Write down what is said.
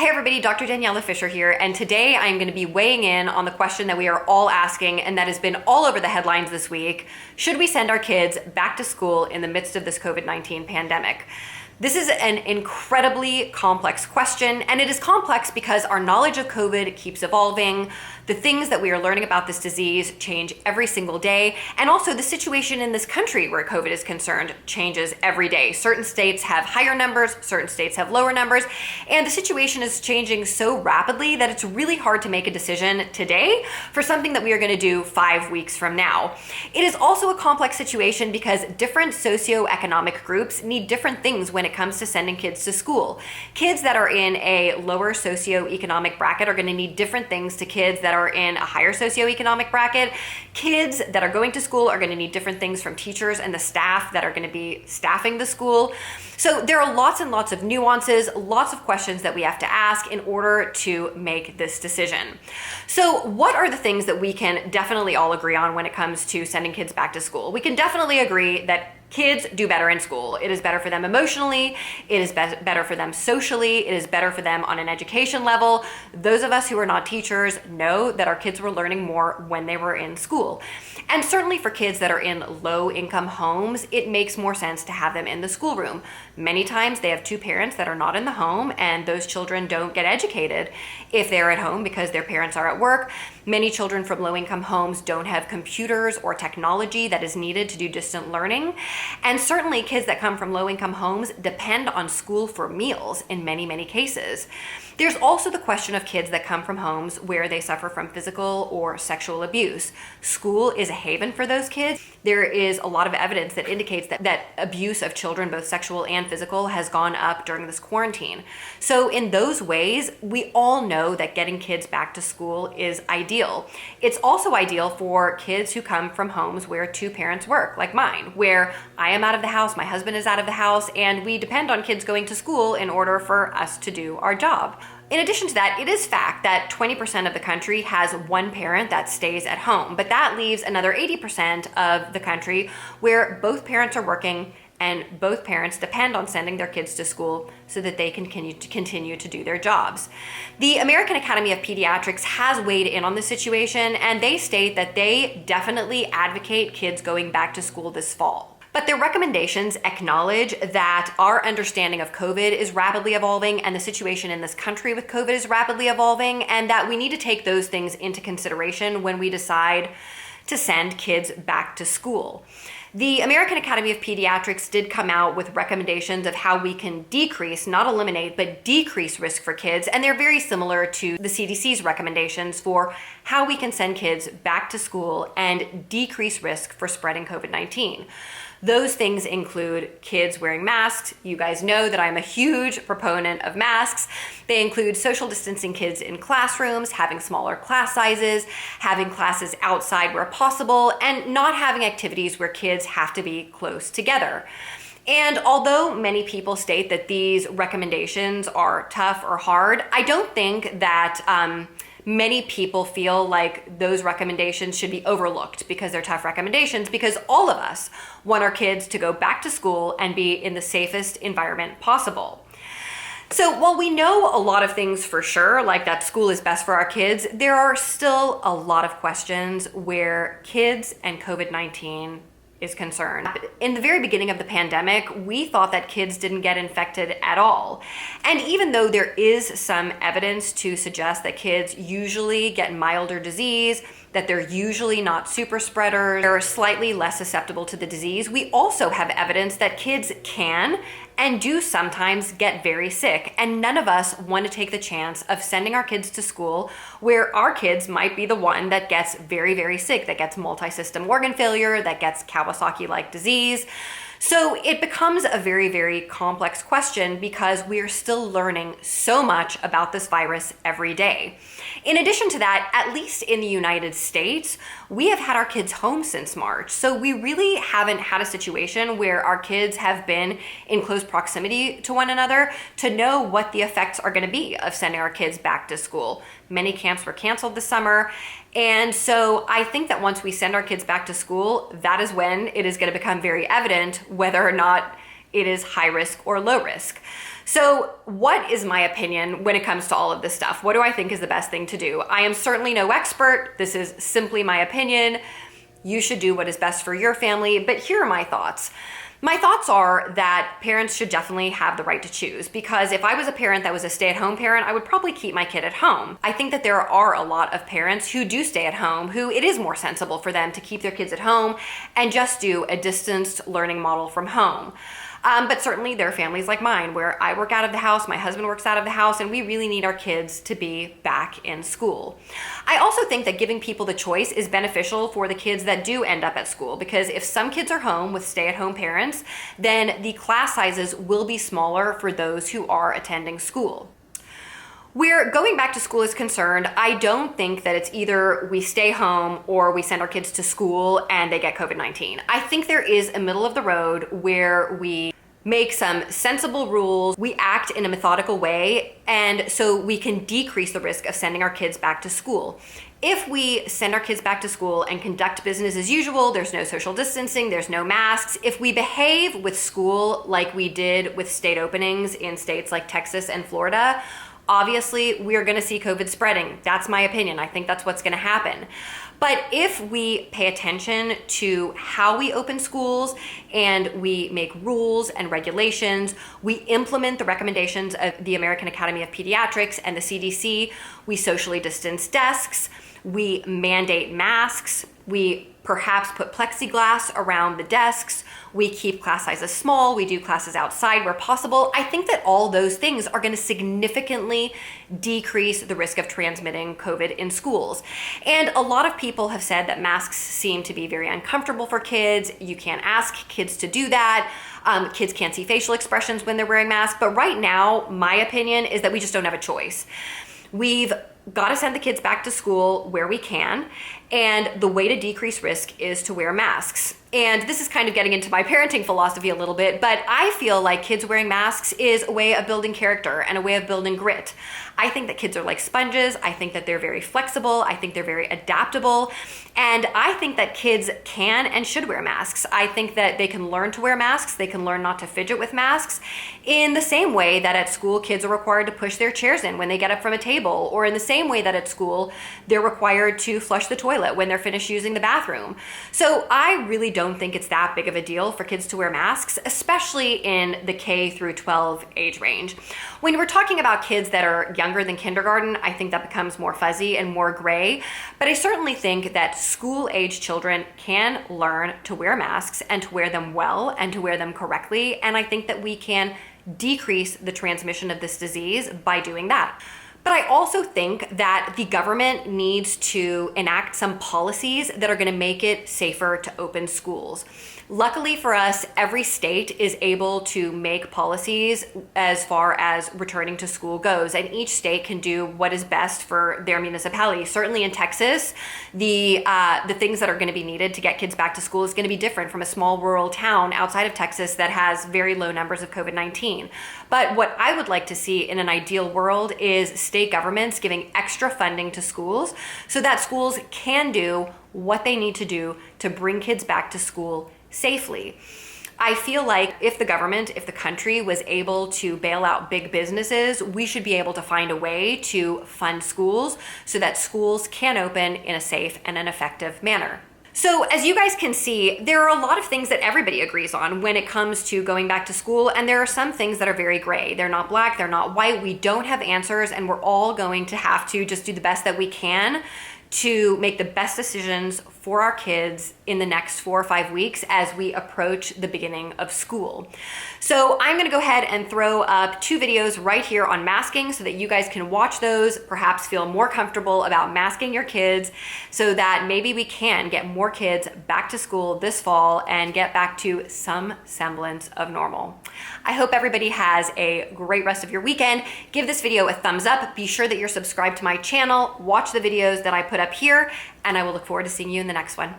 Hey everybody, Dr. Dani Fisher here, and today I'm going to be weighing in on the question that we are all asking and that has been all over the headlines this week. Should we send our kids back to school in the midst of this COVID-19 pandemic? This is an incredibly complex question, and it is complex because our knowledge of COVID keeps evolving. The things that we are learning about this disease change every single day, and also the situation in this country where COVID is concerned changes every day. Certain states have higher numbers, certain states have lower numbers, and the situation is changing so rapidly that it's really hard to make a decision today for something that we are going to do 5 weeks from now. It is also a complex situation because different socioeconomic groups need different things when it comes to sending kids to school. Kids that are in a lower socioeconomic bracket are going to need different things to kids that are in a higher socioeconomic bracket. Kids that are going to school are going to need different things from teachers and the staff that are going to be staffing the school. So there are lots and lots of nuances, lots of questions that we have to ask in order to make this decision. So what are the things that we can definitely all agree on when it comes to sending kids back to school? We can definitely agree that kids do better in school. It is better for them emotionally, it is better for them socially, it is better for them on an education level. Those of us who are not teachers know that our kids were learning more when they were in school. And certainly for kids that are in low-income homes, it makes more sense to have them in the schoolroom. Many times they have two parents that are not in the home, and those children don't get educated if they're at home because their parents are at work. Many children from low-income homes don't have computers or technology that is needed to do distant learning. And certainly kids that come from low-income homes depend on school for meals in many, many cases. There's also the question of kids that come from homes where they suffer from physical or sexual abuse. School is a haven for those kids. There is a lot of evidence that indicates that abuse of children, both sexual and physical, has gone up during this quarantine. So in those ways, we all know that getting kids back to school is ideal. It's also ideal for kids who come from homes where two parents work, like mine, where I am out of the house, my husband is out of the house, and we depend on kids going to school in order for us to do our job. In addition to that, it is fact that 20% of the country has one parent that stays at home, but that leaves another 80% of the country where both parents are working and both parents depend on sending their kids to school so that they can continue to do their jobs. The American Academy of Pediatrics has weighed in on this situation, and they state that they definitely advocate kids going back to school this fall. But their recommendations acknowledge that our understanding of COVID is rapidly evolving and the situation in this country with COVID is rapidly evolving, and that we need to take those things into consideration when we decide to send kids back to school. The American Academy of Pediatrics did come out with recommendations of how we can decrease, not eliminate, but decrease risk for kids, and they're very similar to the CDC's recommendations for how we can send kids back to school and decrease risk for spreading COVID-19. Those things include kids wearing masks. You guys know that I'm a huge proponent of masks. They include social distancing kids in classrooms, having smaller class sizes, having classes outside where possible, and not having activities where kids have to be close together. And although many people state that these recommendations are tough or hard, I don't think that many people feel like those recommendations should be overlooked because they're tough recommendations, because all of us want our kids to go back to school and be in the safest environment possible. So while we know a lot of things for sure, like that school is best for our kids, there are still a lot of questions where kids and COVID-19 is concerned. In the very beginning of the pandemic, we thought that kids didn't get infected at all. And even though there is some evidence to suggest that kids usually get milder disease, that they're usually not super spreaders, they're slightly less susceptible to the disease, we also have evidence that kids can and do sometimes get very sick. And none of us want to take the chance of sending our kids to school where our kids might be the one that gets very, very sick, that gets multi-system organ failure, that gets Kawasaki-like disease. So it becomes a very, very complex question because we are still learning so much about this virus every day. In addition to that, at least in the United States, we have had our kids home since March. So we really haven't had a situation where our kids have been in close proximity to one another to know what the effects are going to be of sending our kids back to school. Many camps were canceled this summer. And so I think that once we send our kids back to school, that is when it is going to become very evident whether or not it is high risk or low risk. So what is my opinion when it comes to all of this stuff? What do I think is the best thing to do? I am certainly no expert. This is simply my opinion. You should do what is best for your family, but here are my thoughts. My thoughts are that parents should definitely have the right to choose, because if I was a parent that was a stay-at-home parent, I would probably keep my kid at home. I think that there are a lot of parents who do stay at home, who it is more sensible for them to keep their kids at home and just do a distanced learning model from home. But certainly there are families like mine where I work out of the house, my husband works out of the house, and we really need our kids to be back in school. I also think that giving people the choice is beneficial for the kids that do end up at school, because if some kids are home with stay-at-home parents, then the class sizes will be smaller for those who are attending school. Where going back to school is concerned, I don't think that it's either we stay home or we send our kids to school and they get COVID-19. I think there is a middle of the road where we make some sensible rules, we act in a methodical way, and so we can decrease the risk of sending our kids back to school. If we send our kids back to school and conduct business as usual, there's no social distancing, there's no masks. If we behave with school like we did with state openings in states like Texas and Florida, obviously we're gonna see COVID spreading. That's my opinion. I think that's what's gonna happen. But if we pay attention to how we open schools and we make rules and regulations, we implement the recommendations of the American Academy of Pediatrics and the CDC, we socially distance desks, we mandate masks, we perhaps put plexiglass around the desks, we keep class sizes small, we do classes outside where possible. I think that all those things are going to significantly decrease the risk of transmitting COVID in schools. And a lot of people have said that masks seem to be very uncomfortable for kids. You can't ask kids to do that. Kids can't see facial expressions when they're wearing masks. But right now, my opinion is that we just don't have a choice. We've got to send the kids back to school where we can, and the way to decrease risk is to wear masks. And this is kind of getting into my parenting philosophy a little bit, but I feel like kids wearing masks is a way of building character and a way of building grit. I think that kids are like sponges. I think that they're very flexible. I think they're very adaptable. And I think that kids can and should wear masks. I think that they can learn to wear masks. They can learn not to fidget with masks in the same way that at school kids are required to push their chairs in when they get up from a table, or in the same way that at school they're required to flush the toilet when they're finished using the bathroom. So I really don't think it's that big of a deal for kids to wear masks, especially in the K through 12 age range. When we're talking about kids that are younger than kindergarten, I think that becomes more fuzzy and more gray, but I certainly think that school age children can learn to wear masks and to wear them well and to wear them correctly, and I think that we can decrease the transmission of this disease by doing that. But I also think that the government needs to enact some policies that are going to make it safer to open schools. Luckily for us, every state is able to make policies as far as returning to school goes, and each state can do what is best for their municipality. Certainly in Texas, the things that are going to be needed to get kids back to school is going to be different from a small rural town outside of Texas that has very low numbers of COVID-19. But what I would like to see in an ideal world is state governments giving extra funding to schools so that schools can do what they need to do to bring kids back to school safely. I feel like if the government, if the country was able to bail out big businesses, we should be able to find a way to fund schools so that schools can open in a safe and an effective manner. So as you guys can see, there are a lot of things that everybody agrees on when it comes to going back to school, and there are some things that are very gray. They're not black, they're not white. We don't have answers, and we're all going to have to just do the best that we can to make the best decisions for our kids in the next 4 or 5 weeks as we approach the beginning of school. So I'm gonna go ahead and throw up 2 videos right here on masking so that you guys can watch those, perhaps feel more comfortable about masking your kids so that maybe we can get more kids back to school this fall and get back to some semblance of normal. I hope everybody has a great rest of your weekend. Give this video a thumbs up. Be sure that you're subscribed to my channel. Watch the videos that I put up here, and I will look forward to seeing you in the next one.